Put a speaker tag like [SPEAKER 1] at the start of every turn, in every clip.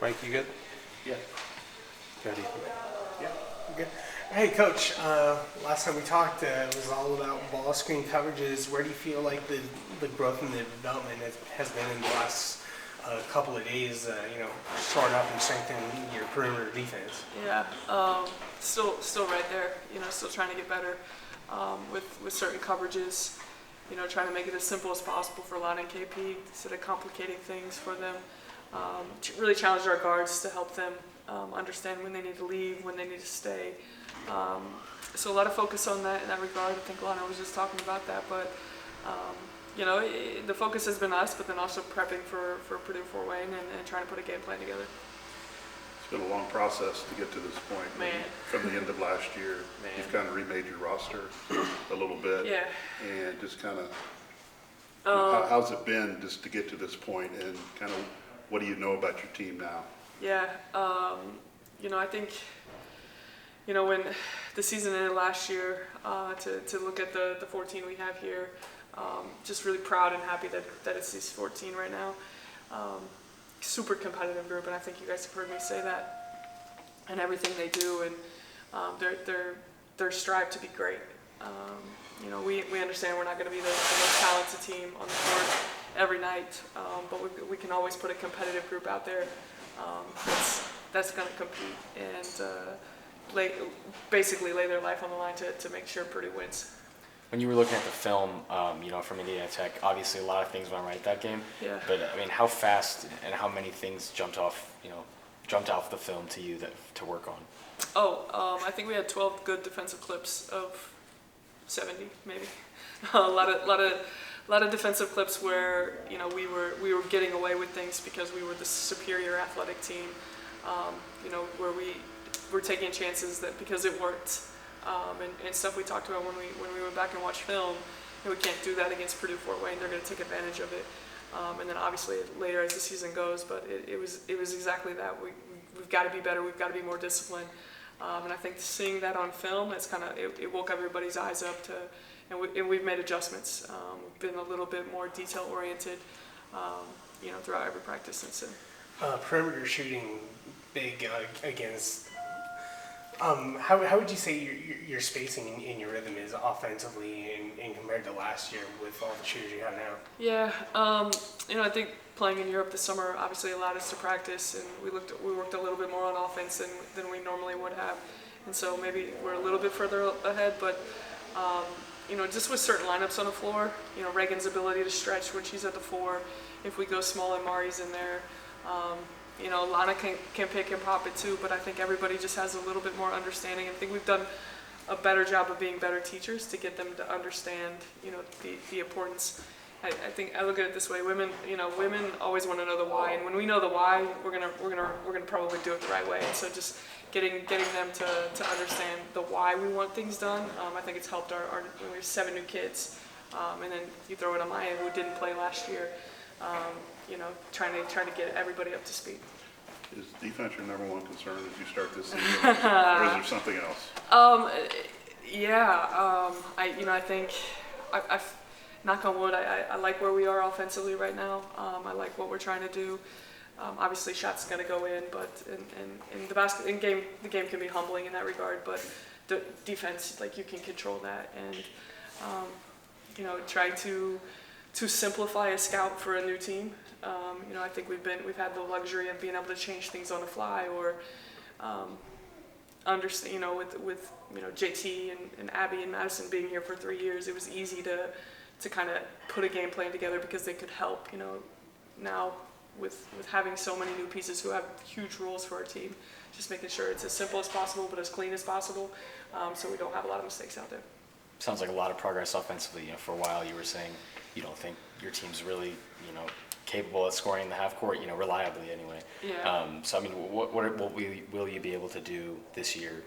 [SPEAKER 1] Mike, you good?
[SPEAKER 2] Yeah.
[SPEAKER 1] Good.
[SPEAKER 3] Yeah, good. Hey, Coach. Last time we talked, it was all about ball screen coverages. Where do you feel like the growth and the development has been in the last couple of days? Shoring up and strengthening your perimeter defense.
[SPEAKER 4] Yeah, still right there. Still trying to get better with certain coverages. Trying to make it as simple as possible for Lana and KP instead of complicating things for them. Really challenged our guards to help them understand when they need to leave, when they need to stay. So a lot of focus on that in that regard. I think Lana was just talking about that, but the focus has been us, but then also prepping for Purdue Fort Wayne and trying to put a game plan together.
[SPEAKER 2] It's been a long process to get to this point.
[SPEAKER 4] Man.
[SPEAKER 2] From the end of last year,
[SPEAKER 4] Man.
[SPEAKER 2] you've kind of remade your roster a little bit.
[SPEAKER 4] Yeah.
[SPEAKER 2] And just kind of, how's it been just to get to this point, and kind of what do you know about your team now?
[SPEAKER 4] Yeah, I think, when the season ended last year, to look at the 14 we have here, just really proud and happy that it's these 14 right now. Super competitive group, and I think you guys have heard me say that, and everything they do, and their strive to be great. We understand we're not going to be the most talented team on the court every night, but we can always put a competitive group out there that's going to compete and basically lay their life on the line to make sure Purdue wins.
[SPEAKER 5] When you were looking at the film, from Indiana Tech, obviously a lot of things went right that game.
[SPEAKER 4] Yeah.
[SPEAKER 5] But I mean, how fast and how many things jumped off the film to you to work on?
[SPEAKER 4] I think we had 12 good defensive clips of 70, maybe. a lot of defensive clips where we were getting away with things because we were the superior athletic team. Where we were taking chances that because it worked. And stuff we talked about when we went back and watched film, we can't do that against Purdue Fort Wayne. They're going to take advantage of it, and then obviously later as the season goes. But it was exactly that. We've got to be better. We've got to be more disciplined, and I think seeing that on film, it woke everybody's eyes up to, and we've made adjustments. We've been a little bit more detail oriented, throughout every practice since then.
[SPEAKER 3] Perimeter shooting big against. How would you say your spacing in your rhythm is offensively and compared to last year with all the shooters you have now?
[SPEAKER 4] Yeah, I think playing in Europe this summer obviously allowed us to practice, and we worked a little bit more on offense than we normally would have, and so maybe we're a little bit further ahead. But just with certain lineups on the floor, Reagan's ability to stretch when she's at the 4, if we go small and Mari's in there. Lana can pick and pop it too, but I think everybody just has a little bit more understanding. I think we've done a better job of being better teachers to get them to understand, the importance. I think I look at it this way: women always want to know the why, and when we know the why, we're gonna probably do it the right way. And so just getting them to understand the why we want things done. I think it's helped our we have 7 new kids, and then you throw in Amaya who didn't play last year. Trying to get everybody up to speed.
[SPEAKER 2] Is defense your number one concern as you start this season, or is there something else?
[SPEAKER 4] I think, knock on wood, I like where we are offensively right now. I like what we're trying to do. Obviously, shots going to go in, but in the game can be humbling in that regard. But the defense, you can control that, and trying to simplify a scout for a new team. I think we've had the luxury of being able to change things on the fly, or understand. With JT and Abby and Madison being here for 3 years, it was easy to kind of put a game plan together because they could help. Now with having so many new pieces who have huge roles for our team, just making sure it's as simple as possible but as clean as possible, so we don't have a lot of mistakes out there.
[SPEAKER 5] Sounds like a lot of progress offensively. For a while you were saying you don't think your team's really, capable of scoring in the half court, reliably anyway.
[SPEAKER 4] Yeah.
[SPEAKER 5] So I mean, what will you be able to do this year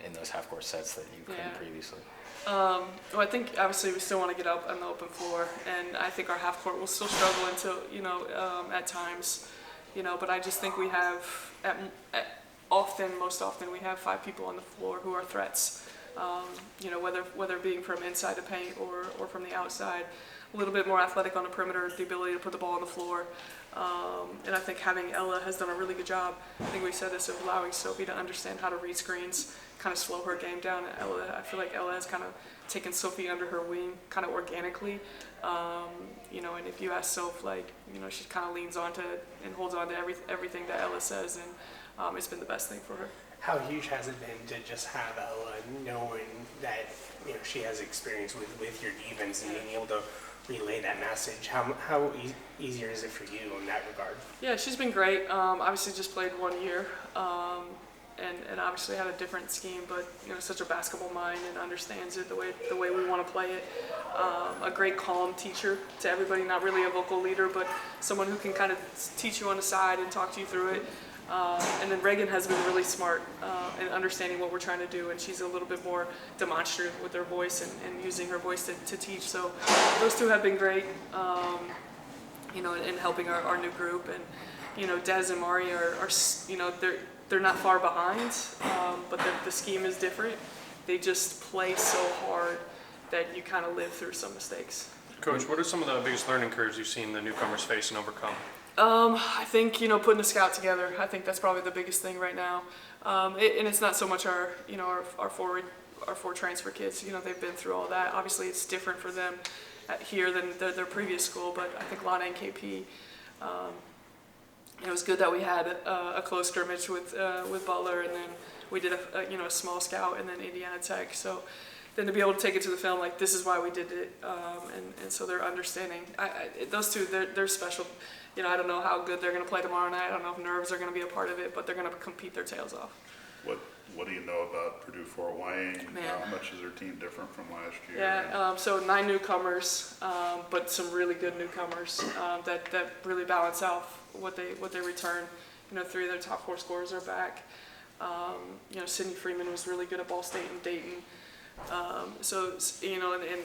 [SPEAKER 5] in those half court sets that you couldn't previously?
[SPEAKER 4] Well, I think obviously we still want to get up on the open floor, and I think our half court will still struggle until at times, But I just think we have most often we have 5 people on the floor who are threats. Whether being from inside the paint or from the outside. A little bit more athletic on the perimeter, the ability to put the ball on the floor. And I think having Ella has done a really good job. I think we said this of allowing Sophie to understand how to read screens, kind of slow her game down. I feel like Ella has kind of taken Sophie under her wing kind of organically. You know, and if you ask Soph, like, you know, she kind of leans onto and holds on to everything that Ella says, and it's been the best thing for her.
[SPEAKER 3] How huge has it been to just have Ella knowing that, you know, she has experience with your defense and being able to relay that message? How easier is it for you in that regard?
[SPEAKER 4] Yeah, she's been great. Obviously just played 1 year, and obviously had a different scheme, but, you know, such a basketball mind and understands it the way we want to play it. A great calm teacher to everybody, not really a vocal leader, but someone who can kind of teach you on the side and talk to you through it. And then Reagan has been really smart in understanding what we're trying to do, and she's a little bit more demonstrative with her voice and using her voice to teach. So those two have been great, you know, in helping our new group. And, you know, Des and Mari are you know, they're not far behind, but the scheme is different. They just play so hard that you kind of live through some mistakes.
[SPEAKER 1] Coach, what are some of the biggest learning curves you've seen the newcomers face and overcome?
[SPEAKER 4] I think, you know, putting a scout together, I think that's probably the biggest thing right now. And it's not so much our four transfer kids, you know, they've been through all that. Obviously it's different for them here than their previous school, but I think Lana and KP, it was good that we had a close scrimmage with Butler, and then we did a small scout, and then Indiana Tech. So then to be able to take it to the film, like, this is why we did it, and so they're understanding. Those two, they're special. You know, I don't know how good they're going to play tomorrow night. I don't know if nerves are going to be a part of it, but they're going to compete their tails off.
[SPEAKER 2] What do you know about Purdue Fort Wayne?
[SPEAKER 4] Man.
[SPEAKER 2] How much is their team different from last year?
[SPEAKER 4] Yeah, so 9 newcomers, but some really good newcomers that really balance out what they return. You know, 3 of their top 4 scorers are back. You know, Sydney Freeman was really good at Ball State and Dayton. So, you know, and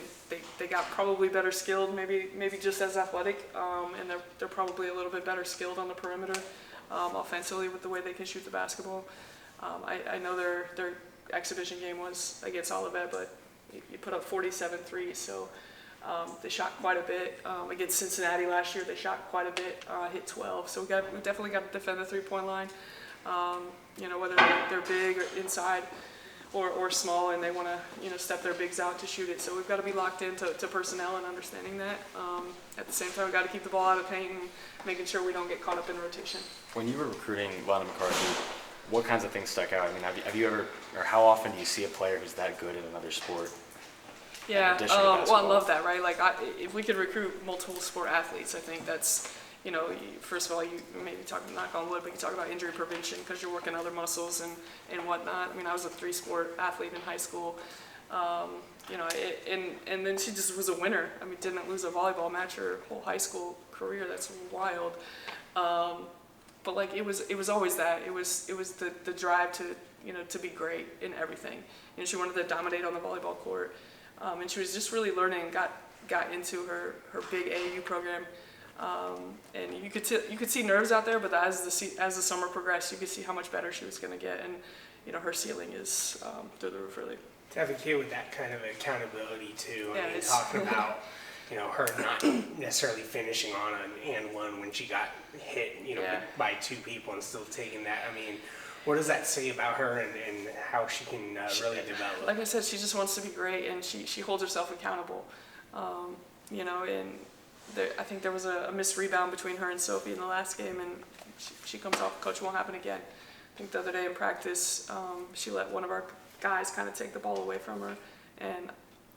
[SPEAKER 4] they got probably better skilled, maybe just as athletic, and they're probably a little bit better skilled on the perimeter offensively with the way they can shoot the basketball. I know their exhibition game was against Olivet, but you put up 47 threes, so they shot quite a bit. Against Cincinnati last year, they shot quite a bit, hit 12. So we definitely got to defend the 3-point line. You know, whether they're big or inside or small, and they want to, you know, step their bigs out to shoot it. So we've got to be locked into personnel and understanding that. At the same time, we've got to keep the ball out of paint and making sure we don't get caught up in rotation.
[SPEAKER 5] When you were recruiting Lana McCarthy, what kinds of things stuck out? I mean, have you ever, or how often do you see a player who's that good in another sport?
[SPEAKER 4] Yeah,
[SPEAKER 5] addition to
[SPEAKER 4] well, I
[SPEAKER 5] basketball?
[SPEAKER 4] love that, right? Like, if we could recruit multiple sport athletes, I think that's, you know, first of all, you maybe knock on wood, but you talk about injury prevention because you're working other muscles and whatnot. I mean, I was a 3-sport athlete in high school, you know, and then she just was a winner. I mean, didn't lose a volleyball match her whole high school career. That's wild. But like, it was always that. It was the drive to, you know, to be great in everything. And she wanted to dominate on the volleyball court. And she was just really learning, got into her big AAU program. And you could see nerves out there, but as the summer progressed, you could see how much better she was going to get. And, you know, her ceiling is through the roof, really.
[SPEAKER 3] To have a kid with that kind of accountability too.
[SPEAKER 4] Yeah,
[SPEAKER 3] I mean,
[SPEAKER 4] it's
[SPEAKER 3] talking about, you know, her not necessarily finishing on an and one when she got hit, you know,
[SPEAKER 4] Yeah.
[SPEAKER 3] by 2 people and still taking that. I mean, what does that say about her and how she can really develop?
[SPEAKER 4] Like I said, she just wants to be great, and she holds herself accountable. You know, and I think there was a missed rebound between her and Sophie in the last game, and she comes off, "Coach, it won't happen again." I think the other day in practice, she let one of our guys kind of take the ball away from her, and,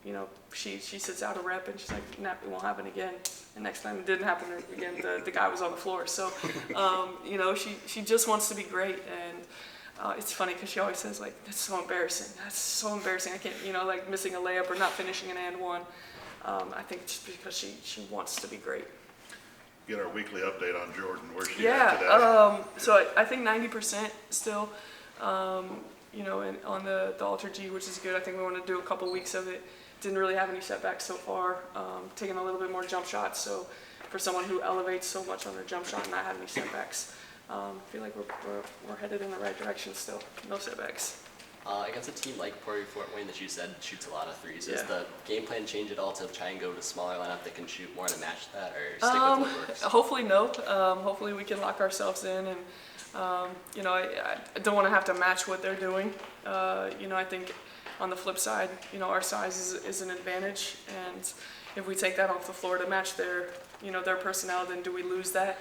[SPEAKER 4] you know, she sits out a rep, and she's like, "No, it won't happen again." And next time it didn't happen again, the guy was on the floor. So, you know, she just wants to be great, and it's funny because she always says, like, "That's so embarrassing. That's so embarrassing. I can't," you know, like missing a layup or not finishing an and one. I think it's just because she wants to be great.
[SPEAKER 2] Get our weekly update on Jordan. Where's she at
[SPEAKER 4] Yeah,
[SPEAKER 2] today?
[SPEAKER 4] so I think 90% still, you know, and on the Alter G, which is good. I think we want to do a couple weeks of it. Didn't really have any setbacks so far. Taking a little bit more jump shots. So for someone who elevates so much on their jump shot and not have any setbacks, I feel like we're headed in the right direction still. No setbacks.
[SPEAKER 6] Against a team like Purdue Fort Wayne that you said shoots a lot of threes, does
[SPEAKER 4] Yeah.
[SPEAKER 6] the game plan change at all to try and go to a smaller lineup that can shoot more to match that, or stick with what works?
[SPEAKER 4] Hopefully no. Hopefully we can lock ourselves in, and you know, I don't want to have to match what they're doing. You know, I think on the flip side, you know, our size is an advantage, and if we take that off the floor to match their, you know, their personnel, then do we lose that?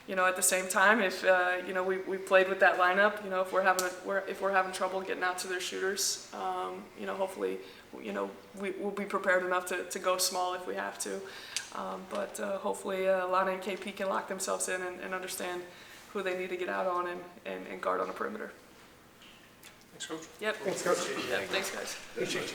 [SPEAKER 4] You know, at the same time, if you know, we played with that lineup, you know, if we're having trouble getting out to their shooters, you know, hopefully, you know, we'll be prepared enough to go small if we have to. But hopefully, Lana and KP can lock themselves in and understand who they need to get out on and guard on the perimeter.
[SPEAKER 1] Thanks, Coach.
[SPEAKER 4] Yep.
[SPEAKER 3] Thanks, Coach.
[SPEAKER 4] Yep. Thanks, guys.
[SPEAKER 3] Appreciate you.